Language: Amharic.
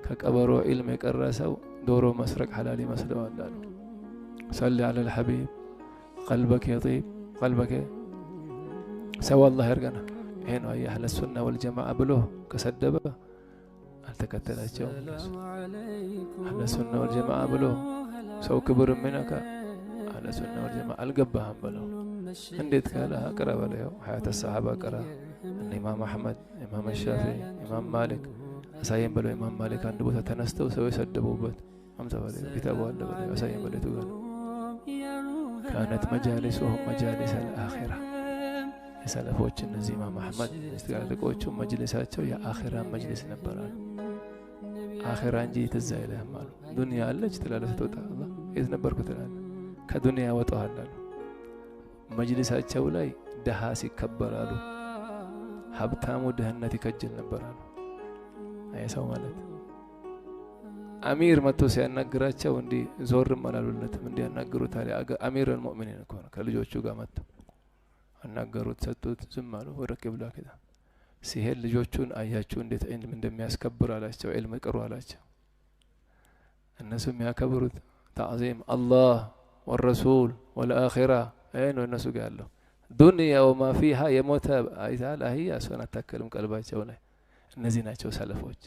ከቀበሮ ዒልም የቀረሰው ዶሮ መስረቅ ሐላል ይመስለዋል አሉ። ሰሊ ዐለ አልሐቢብ ቀልበከ የጢብ ቀልበከ ሰው አላህ ያርገና። ይሄ ነው አህለ ሱና ወልጀማዓ ብሎ ከሰደበ አልተከተላቸውም። አህለ ሱና ወልጀማዓ ብሎ ሰው ክብር የሚነካ አህለ ሱና ወልጀማዓ አልገባህም ብለው እንዴት ካለ አቅራ በለው ሐያተ ሰሃባ ቀራ እነ ኢማም አሕመድ፣ ኢማም ሻፊዒ፣ ኢማም ማሊክ አሳየን በለው። ኢማም ማሊክ አንድ ቦታ ተነስተው ሰው የሰደቡበት አምሳ በለው ኪታቡ አለ በለው አሳየን በለው ተጋለ ካነት መጃሊሱሁም መጃሊስ አልአኺራ። የሰለፎች እነዚህ ኢማም አሕመድ ትላልቆቹ መጅሊሳቸው የአኺራ መጅሊስ ነበራል። አኺራ እንጂ ትዝ አይልህም አሉ። ዱንያ አለች ትላለህ ስትወጣ አላህ የት ነበርኩ ትላለህ ከዱንያ ያወጣሃል አሉ። መጅሊሳቸው ላይ ደሃ ሲከበራሉ፣ ሀብታሙ ድህነት ይከጅል ነበራሉ። አይሰው ማለት አሚር መጥቶ ሲያናግራቸው እንዲህ ዞርም አላሉለትም። እንዲያናግሩት አለ አሚር አልሙእሚኒን እኮ ነው። ከልጆቹ ጋር መጥቶ አናገሩት፣ ሰጡት፣ ዝም አሉ። ወደ ቂብላ ከዛ ሲሄድ ልጆቹን አያችሁ እንዴት ዒልም እንደሚያስከብር አላቸው። ዒልም ቅሩ አላቸው። እነሱ የሚያከብሩት ተዕዚም አላህ ወረሱል ወልአኺራ ነው እነሱ ጋር ያለው። ዱንያ ወማ ፊሃ የሞተ አይታል አህያ እሷን አታከልም ቀልባቸው ላይ። እነዚህ ናቸው ሰለፎች።